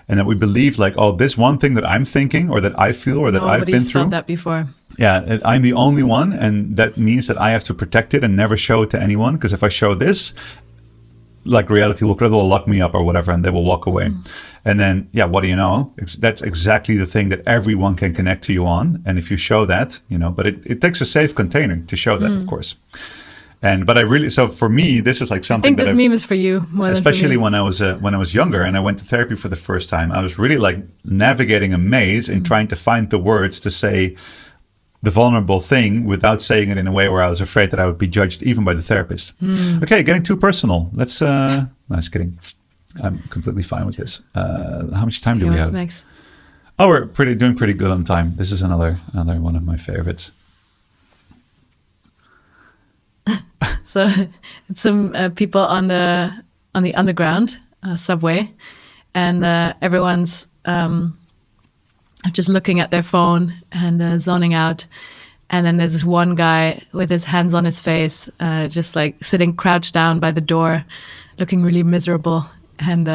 Speaker 1: And that we believe like, oh, this one thing that I'm thinking or that I feel or that I've been
Speaker 2: Nobody's
Speaker 1: through.
Speaker 2: felt that before.
Speaker 1: Yeah, I'm the only one, and that means that I have to protect it and never show it to anyone, because if I show this, like reality will lock me up or whatever, and they will walk away. And then, what do you know? That's exactly the thing that everyone can connect to you on. And if you show that, but it takes a safe container to show that, of course. So for me, this is like
Speaker 2: I
Speaker 1: something
Speaker 2: think this meme is for you more
Speaker 1: especially
Speaker 2: than for me.
Speaker 1: when I was younger and I went to therapy for the first time. I was really like navigating a maze and trying to find the words to say the vulnerable thing without saying it in a way where I was afraid that I would be judged even by the therapist. Okay, getting too personal. Let's no, just kidding. I'm completely fine with this. How much time do we
Speaker 2: What's
Speaker 1: have?
Speaker 2: next?
Speaker 1: Oh, we're doing pretty good on time. This is another one of my favorites.
Speaker 2: So it's some people on the underground subway, and everyone's just looking at their phone and zoning out. And then there's this one guy with his hands on his face, just like sitting crouched down by the door, looking really miserable. And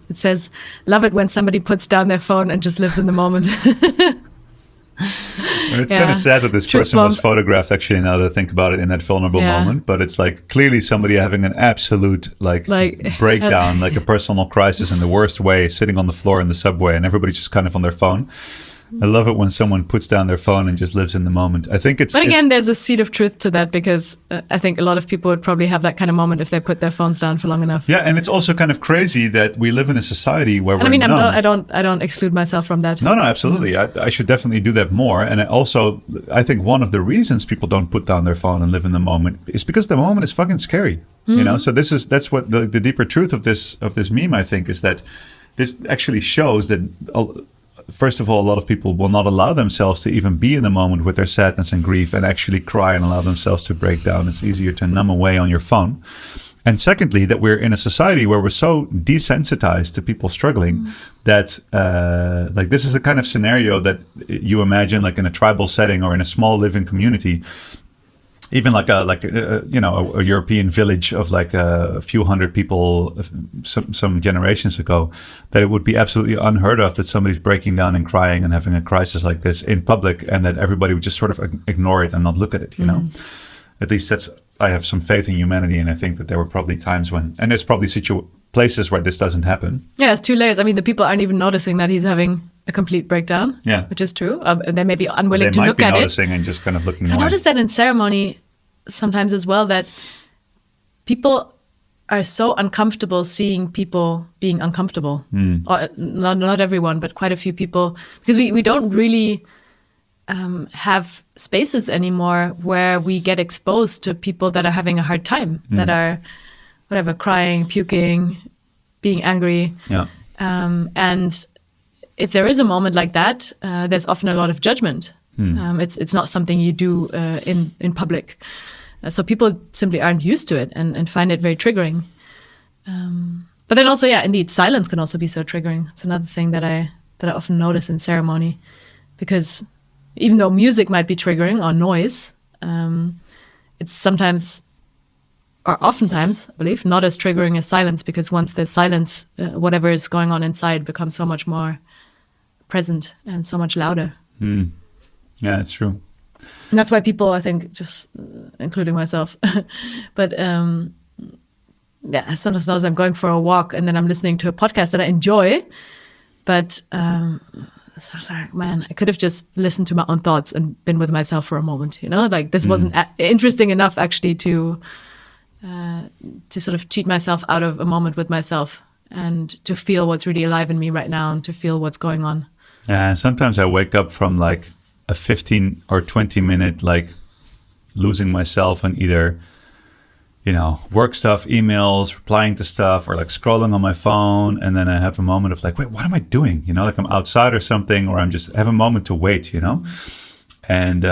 Speaker 2: it says, "Love it when somebody puts down their phone and just lives in the moment."
Speaker 1: It's kind of sad that this
Speaker 2: Truth
Speaker 1: person was
Speaker 2: bomb.
Speaker 1: photographed, actually, now that I think about it, in that vulnerable moment. But it's like clearly somebody having an absolute like breakdown, like a personal crisis in the worst way, sitting on the floor in the subway, and everybody's just kind of on their phone. I love it when someone puts down their phone and just lives in the moment. I think it's...
Speaker 2: But again, there's a seed of truth to that, because I think a lot of people would probably have that kind of moment if they put their phones down for long enough.
Speaker 1: Yeah, and it's also kind of crazy that we live in a society where we're numb.
Speaker 2: I don't exclude myself from that.
Speaker 1: No, absolutely. I should definitely do that more. And I think one of the reasons people don't put down their phone and live in the moment is because the moment is fucking scary. You know, so that's what the deeper truth of this meme, I think, is that this actually shows that, first of all, a lot of people will not allow themselves to even be in the moment with their sadness and grief and actually cry and allow themselves to break down. It's easier to numb away on your phone. And secondly, that we're in a society where we're so desensitized to people struggling that like this is a kind of scenario that you imagine like in a tribal setting or in a small living community, even like a European village of like a few hundred people some generations ago, that it would be absolutely unheard of that somebody's breaking down and crying and having a crisis like this in public, and that everybody would just sort of ignore it and not look at it, you know. At least I have some faith in humanity, and I think that there were probably times when, and there's probably places where this doesn't happen.
Speaker 2: Yeah, it's two layers. I mean, the people aren't even noticing that he's having a complete breakdown. Yeah, which is true. They may be unwilling to look at it. They might be noticing
Speaker 1: and just kind of looking away.
Speaker 2: I noticed that in ceremony sometimes as well, that people are so uncomfortable seeing people being uncomfortable. Or not everyone, but quite a few people, because we don't really have spaces anymore where we get exposed to people that are having a hard time, that are whatever, crying, puking, being angry. Yeah. And if there is a moment like that, there's often a lot of judgment. It's not something you do in public. So people simply aren't used to it and find it very triggering. But then also, yeah, indeed, silence can also be so triggering. It's another thing that I often notice in ceremony, because even though music might be triggering or noise, it's sometimes, or oftentimes, I believe, not as triggering as silence, because once there's silence, whatever is going on inside becomes so much more present and so much louder.
Speaker 1: Yeah, it's true.
Speaker 2: And that's why people, I think, just including myself, but yeah, sometimes I'm going for a walk and then I'm listening to a podcast that I enjoy, but so it's like, man, I could have just listened to my own thoughts and been with myself for a moment, you know, like this wasn't interesting enough actually to sort of cheat myself out of a moment with myself and to feel what's really alive in me right now and to feel what's going on.
Speaker 1: Yeah, sometimes I wake up from like a 15 or 20 minute like losing myself in either, you know, work stuff, emails, replying to stuff, or like scrolling on my phone, and then I have a moment of like, wait, what am I doing? You know, like I'm outside or something, or I have a moment to wait, you know. And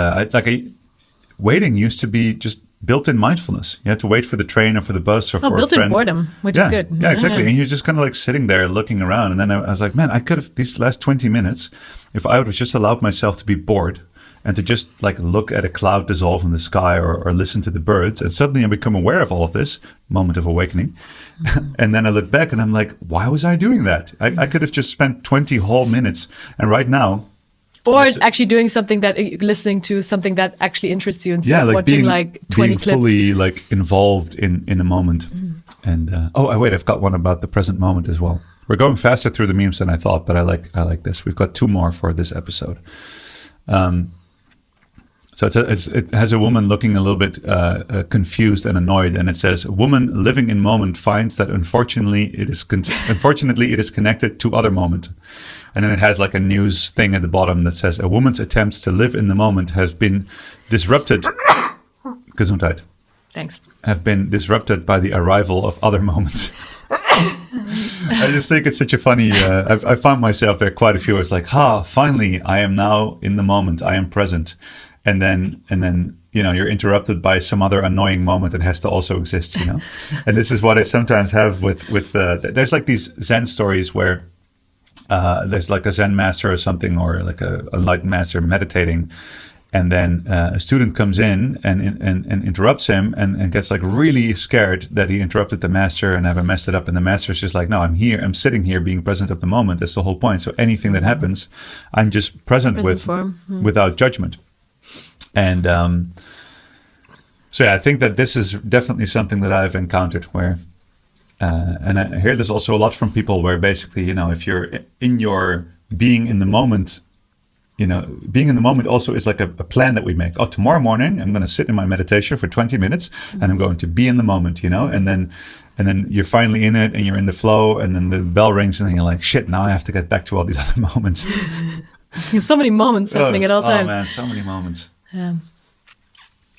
Speaker 1: waiting used to be just built-in mindfulness. You had to wait for the train or for the bus or for a friend.
Speaker 2: Built-in boredom, which is good.
Speaker 1: Yeah, exactly. And you're just kind of like sitting there looking around. And then I was like, man, I could have, these last 20 minutes, if I would have just allowed myself to be bored and to just like look at a cloud dissolve in the sky or listen to the birds, and suddenly I become aware of all of this, moment of awakening. And then I look back and I'm like, why was I doing that? I could have just spent 20 whole minutes. And right now,
Speaker 2: or actually doing something that, listening to something that actually interests you instead of watching like 20
Speaker 1: being
Speaker 2: clips.
Speaker 1: Fully like involved in a moment. And I've got one about the present moment as well. We're going faster through the memes than I thought, but I like this. We've got 2 more for this episode. So it has a woman looking a little bit confused and annoyed, and it says, "A woman living in moment finds that unfortunately it is connected to other moment." And then it has like a news thing at the bottom that says, "A woman's attempts to live in the moment have been disrupted." Gesundheit.
Speaker 2: Thanks.
Speaker 1: Have been disrupted by the arrival of other moments. I just think it's such a funny. I found myself there quite a few. It's like, finally, I am now in the moment. I am present. And then, you know, you're interrupted by some other annoying moment that has to also exist, you know. And this is what I sometimes have with there's like these Zen stories where there's like a Zen master or something, or like a enlightened master meditating, and then a student comes in and interrupts him and gets like really scared that he interrupted the master and have messed it up. And the master's just like, no, I'm sitting here being present of the moment. That's the whole point. So anything that happens, I'm just present with without judgment. And so yeah, I think that this is definitely something that I've encountered where, and I hear this also a lot from people where basically, you know, if you're in your being in the moment being in the moment also is like a plan that we make. Oh, tomorrow morning I'm going to sit in my meditation for 20 minutes and I'm going to be in the moment, and then you're finally in it and you're in the flow, and then the bell rings and then you're like, shit, now I have to get back to all these other moments.
Speaker 2: There's so many moments happening at all times.
Speaker 1: Oh man, so many moments.
Speaker 2: Yeah.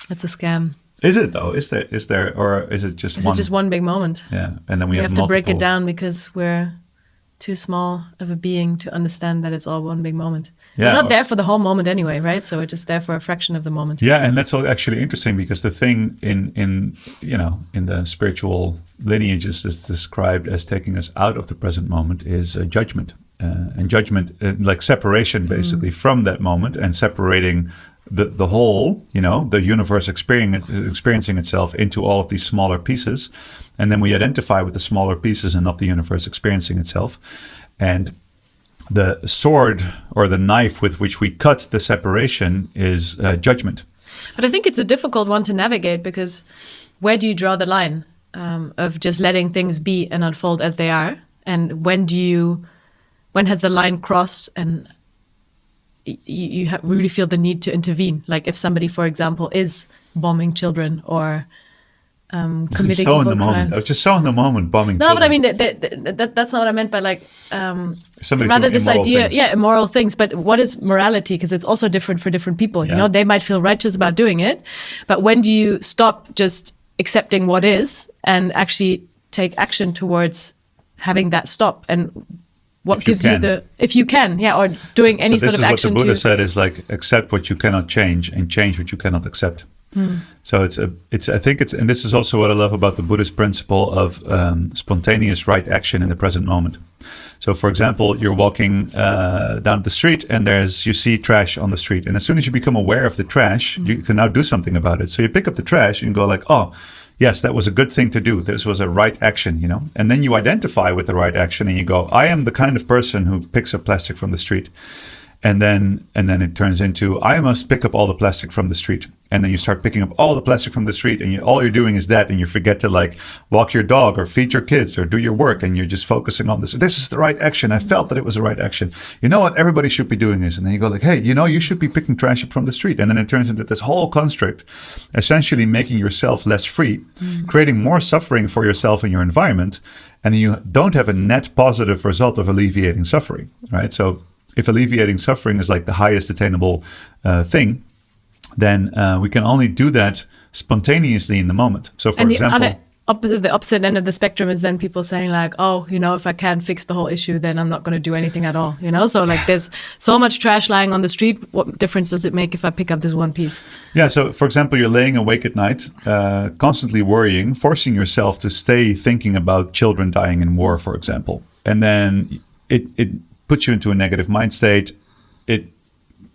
Speaker 2: It's a scam.
Speaker 1: Is it though? Is there, or is it just one?
Speaker 2: Is it just one big moment?
Speaker 1: Yeah, and then we have
Speaker 2: to break it down because we're too small of a being to understand that it's all one big moment.
Speaker 1: Yeah,
Speaker 2: we're not there for the whole moment anyway, right? So we're just there for a fraction of the moment.
Speaker 1: Yeah, and that's all actually interesting, because the thing in the spiritual lineages that's described as taking us out of the present moment is judgment, and judgment like separation basically from that moment, and separating the whole, the universe experiencing itself into all of these smaller pieces. And then we identify with the smaller pieces and not the universe experiencing itself. And the sword or the knife with which we cut the separation is judgment.
Speaker 2: But I think it's a difficult one to navigate, because where do you draw the line of just letting things be and unfold as they are? And when has the line crossed and you really feel the need to intervene? Like if somebody, for example, is bombing children or committing
Speaker 1: so
Speaker 2: evil
Speaker 1: in the moment.
Speaker 2: crimes.
Speaker 1: I was just so in the moment bombing
Speaker 2: No,
Speaker 1: children.
Speaker 2: but I mean, that's not what I meant by like,
Speaker 1: Somebody's
Speaker 2: rather
Speaker 1: doing
Speaker 2: this
Speaker 1: immoral
Speaker 2: idea,
Speaker 1: things.
Speaker 2: immoral things. But what is morality? Because it's also different for different people.
Speaker 1: Yeah.
Speaker 2: They might feel righteous about doing it, but when do you stop just accepting what is and actually take action towards having that stop? And what gives you if you can, or doing any sort of action.
Speaker 1: This is what the Buddha said, is like, accept what you cannot change and change what you cannot accept. So I think and this is also what I love about the Buddhist principle of spontaneous right action in the present moment. So for example, you're walking down the street and you see trash on the street. And as soon as you become aware of the trash, you can now do something about it. So you pick up the trash and go like, oh, yes, that was a good thing to do. This was a right action, And then you identify with the right action and you go, I am the kind of person who picks up plastic from the street. And then it turns into, I must pick up all the plastic from the street. And then you start picking up all the plastic from the street, and all you're doing is that, and you forget to like walk your dog or feed your kids or do your work, and you're just focusing on this. This is the right action. I felt that it was the right action. You know what? Everybody should be doing this. And then you go like, hey, you should be picking trash up from the street. And then it turns into this whole construct, essentially making yourself less free, creating more suffering for yourself and your environment. And you don't have a net positive result of alleviating suffering, right? So if alleviating suffering is like the highest attainable thing, then we can only do that spontaneously in the moment. So for example,
Speaker 2: the opposite end of the spectrum is then people saying like, oh, if I can't fix the whole issue, then I'm not going to do anything at all. So like there's so much trash lying on the street. What difference does it make if I pick up this one piece? Yeah.
Speaker 1: So for example, you're laying awake at night, constantly worrying, forcing yourself to stay thinking about children dying in war, for example. And then it puts you into a negative mind state. It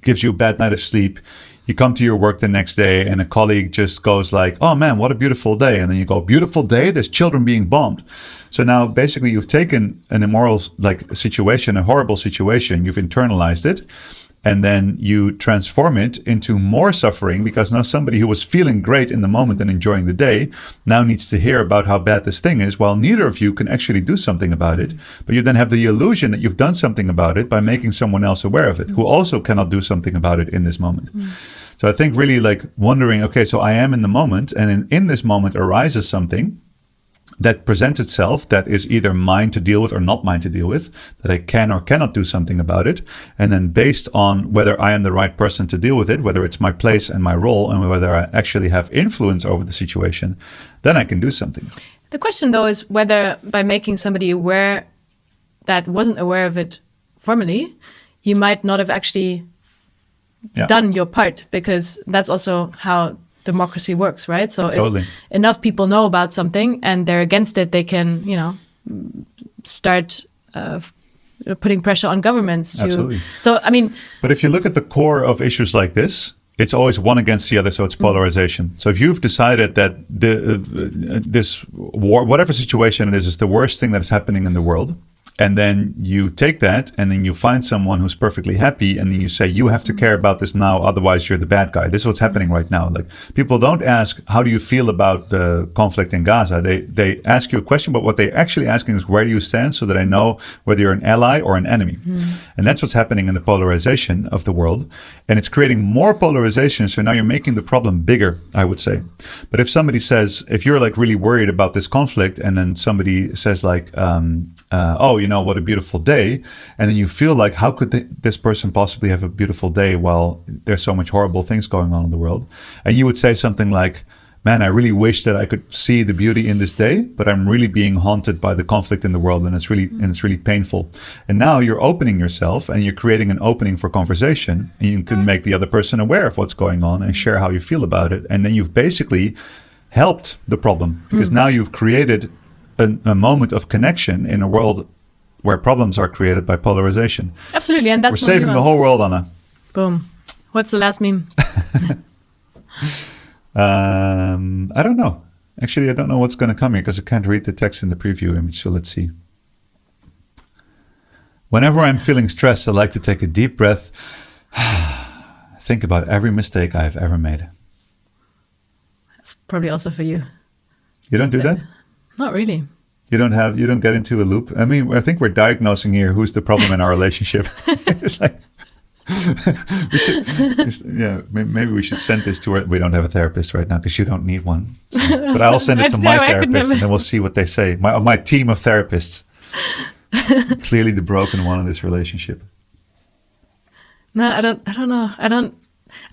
Speaker 1: gives you a bad night of sleep. You come to your work the next day and a colleague just goes like, oh man, what a beautiful day. And then you go, beautiful day? There's children being bombed. So now basically you've taken an immoral situation, a horrible situation, you've internalized it, and then you transform it into more suffering, because now somebody who was feeling great in the moment and enjoying the day now needs to hear about how bad this thing is, while neither of you can actually do something about it. But you then have the illusion that you've done something about it by making someone else aware of it, who also cannot do something about it in this moment. So I think really like wondering, okay, so I am in the moment, and in this moment arises something that presents itself that is either mine to deal with or not mine to deal with, that I can or cannot do something about it. And then based on whether I am the right person to deal with it, whether it's my place and my role, and whether I actually have influence over the situation, then I can do something.
Speaker 2: The question though is whether by making somebody aware that wasn't aware of it formerly, you might not have actually done your part, because that's also how democracy works, right? So if enough people know about something and they're against it, they can, start putting pressure on governments to.
Speaker 1: Absolutely.
Speaker 2: So, I mean.
Speaker 1: But if you look at the core of issues like this, it's always one against the other, so it's polarization. So if you've decided that this war, whatever situation it is the worst thing that is happening in the world, And then you take that and then you find someone who's perfectly happy and then you say, you have to care about this now, otherwise you're the bad guy. This is what's happening right now. Like, people don't ask, how do you feel about the conflict in Gaza? They ask you a question, but what they're actually asking is, where do you stand, so that I know whether you're an ally or an enemy. And that's what's happening in the polarization of the world. And it's creating more polarization. So now you're making the problem bigger, I would say. But if somebody says, if you're like really worried about this conflict, and then somebody says like, oh, you know, what a beautiful day. And then you feel like, how could this person possibly have a beautiful day while there's so much horrible things going on in the world? And you would say something like, man, I really wish that I could see the beauty in this day, but I'm really being haunted by the conflict in the world, and it's really painful. And now you're opening yourself and you're creating an opening for conversation, and you can make the other person aware of what's going on and share how you feel about it. And then you've basically helped the problem, because now you've created a moment of connection in a world where problems are created by polarization.
Speaker 2: Absolutely, and that's
Speaker 1: we're saving the whole world, Anna.
Speaker 2: Boom. What's the last meme?
Speaker 1: I don't know. Actually, I don't know what's going to come here because I can't read the text in the preview image. So let's see. Whenever I'm feeling stressed, I like to take a deep breath, think about every mistake I've ever made.
Speaker 2: That's probably also for you.
Speaker 1: You don't do that?
Speaker 2: Not really.
Speaker 1: You don't get into a loop. I mean, I think we're diagnosing here who's the problem in our relationship. It's like, maybe we should send this to her. We don't have a therapist right now because you don't need one. So, but I'll send it to my therapist, and then we'll see what they say. My team of therapists. Clearly the broken one in this relationship.
Speaker 2: No, I don't know.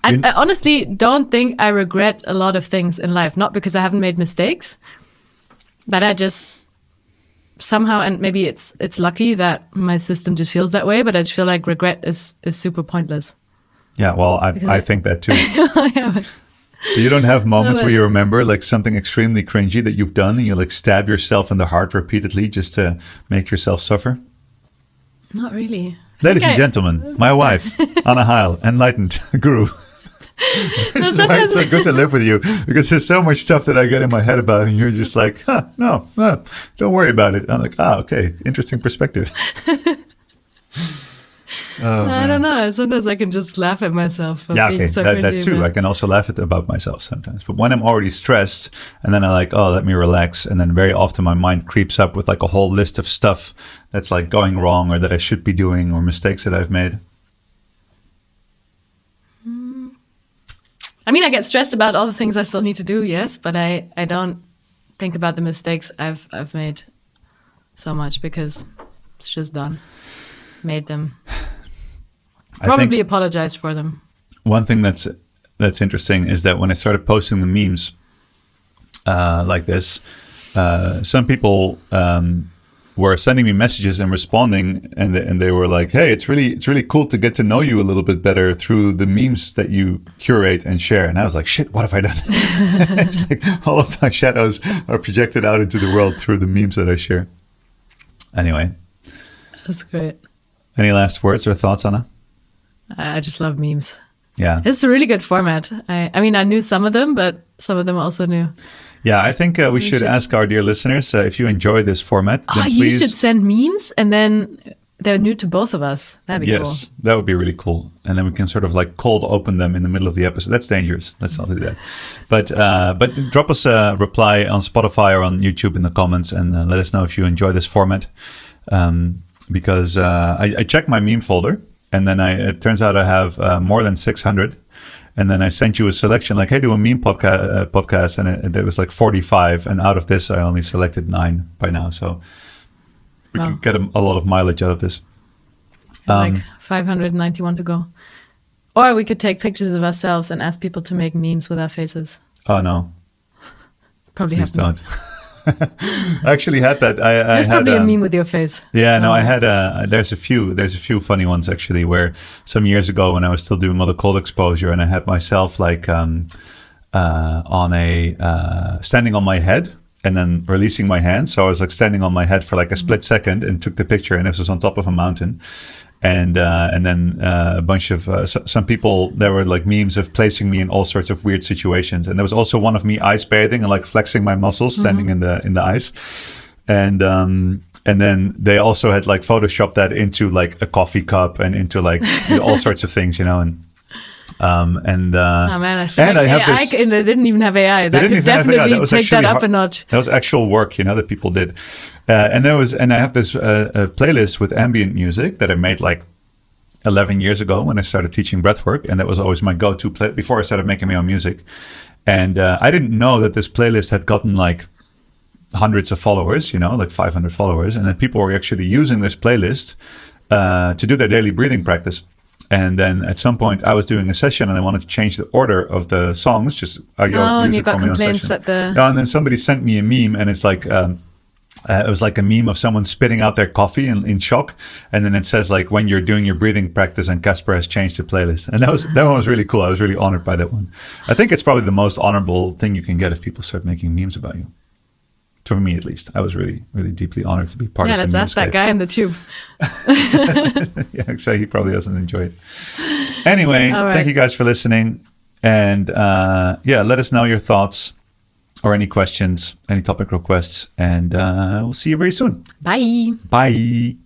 Speaker 2: I honestly don't think I regret a lot of things in life. Not because I haven't made mistakes, but I just somehow, and maybe it's lucky that my system just feels that way, but I just feel like regret is super pointless. Yeah,
Speaker 1: well, I think that too. Yeah, you don't have moments where you remember like something extremely cringy that you've done and you like stab yourself in the heart repeatedly just to make yourself suffer?
Speaker 2: Not really.
Speaker 1: Ladies and gentlemen, my wife, Anna Heil, enlightened guru. This is why it's so good to live with you, because there's so much stuff that I get in my head about, and you're just like, no, don't worry about it. I'm like, okay, interesting perspective.
Speaker 2: I don't know. Sometimes I can just laugh at myself.
Speaker 1: That too. I can also laugh about myself sometimes. But when I'm already stressed, and then I like, let me relax, and then very often my mind creeps up with like a whole list of stuff that's like going wrong or that I should be doing or mistakes that I've made.
Speaker 2: I mean, I get stressed about all the things I still need to do, yes, but I don't think about the mistakes I've made so much because it's just done. Made them. Probably apologized for them.
Speaker 1: One thing that's interesting is that when I started posting the memes like this, some people were sending me messages and responding, and they were like, "Hey, it's really cool to get to know you a little bit better through the memes that you curate and share." And I was like, "Shit, what have I done?" It's like all of my shadows are projected out into the world through the memes that I share. Anyway,
Speaker 2: that's great.
Speaker 1: Any last words or thoughts, Anna?
Speaker 2: I just love memes.
Speaker 1: Yeah,
Speaker 2: it's a really good format. I mean, I knew some of them, but some of them also new.
Speaker 1: Yeah, I think we should ask our dear listeners if you enjoy this format. Then please...
Speaker 2: you should send memes, and then they're new to both of us. That'd be cool.
Speaker 1: Yes, that would be really cool. And then we can sort of like cold open them in the middle of the episode. That's dangerous. Let's not do that. But drop us a reply on Spotify or on YouTube in the comments, and let us know if you enjoy this format. Because I checked my meme folder, and then it turns out I have more than 600. And then I sent you a selection like, hey, do a meme podcast. And it was like 45. And out of this, I only selected 9 by now. So we can get a lot of mileage out of this.
Speaker 2: Like 591 to go. Or we could take pictures of ourselves and ask people to make memes with our faces.
Speaker 1: Oh, no.
Speaker 2: Probably
Speaker 1: Please don't. I actually had that.
Speaker 2: There's probably a meme with your face.
Speaker 1: Yeah, no, I had there's a few funny ones actually, where some years ago when I was still doing all the cold exposure, and I had myself like on a standing on my head and then releasing my hand. So I was like standing on my head for like a split second and took the picture, and this was on top of a mountain. And then a bunch of some people, there were like memes of placing me in all sorts of weird situations, and there was also one of me ice bathing and like flexing my muscles, standing in the ice. and then they also had like photoshopped that into like a coffee cup and into like all sorts of things, and
Speaker 2: oh man, I feel
Speaker 1: and
Speaker 2: like
Speaker 1: I have
Speaker 2: AI,
Speaker 1: this.
Speaker 2: and they didn't even have AI. That
Speaker 1: Didn't
Speaker 2: could
Speaker 1: even have AI.
Speaker 2: definitely
Speaker 1: That was
Speaker 2: take that
Speaker 1: actually
Speaker 2: up a notch.
Speaker 1: That was actual work, that people did. And I have this a playlist with ambient music that I made like 11 years ago when I started teaching breathwork, and that was always my go-to play before I started making my own music. And I didn't know that this playlist had gotten like hundreds of followers, like 500 followers, and that people were actually using this playlist to do their daily breathing practice. And then at some point, I was doing a session, and I wanted to change the order of the songs. Just
Speaker 2: and you got complaints that
Speaker 1: and then somebody sent me a meme, and it's like it was like a meme of someone spitting out their coffee in shock, and then it says like, when you're doing your breathing practice, and Casper has changed the playlist. And that one was really cool. I was really honored by that one. I think it's probably the most honorable thing you can get if people start making memes about you. For me, at least, I was really, really deeply honored to be part of the
Speaker 2: let's ask that guy in the tube.
Speaker 1: Yeah, so he probably doesn't enjoy it. Anyway,
Speaker 2: right.
Speaker 1: Thank you guys for listening. And let us know your thoughts or any questions, any topic requests. And we'll see you very soon.
Speaker 2: Bye.
Speaker 1: Bye.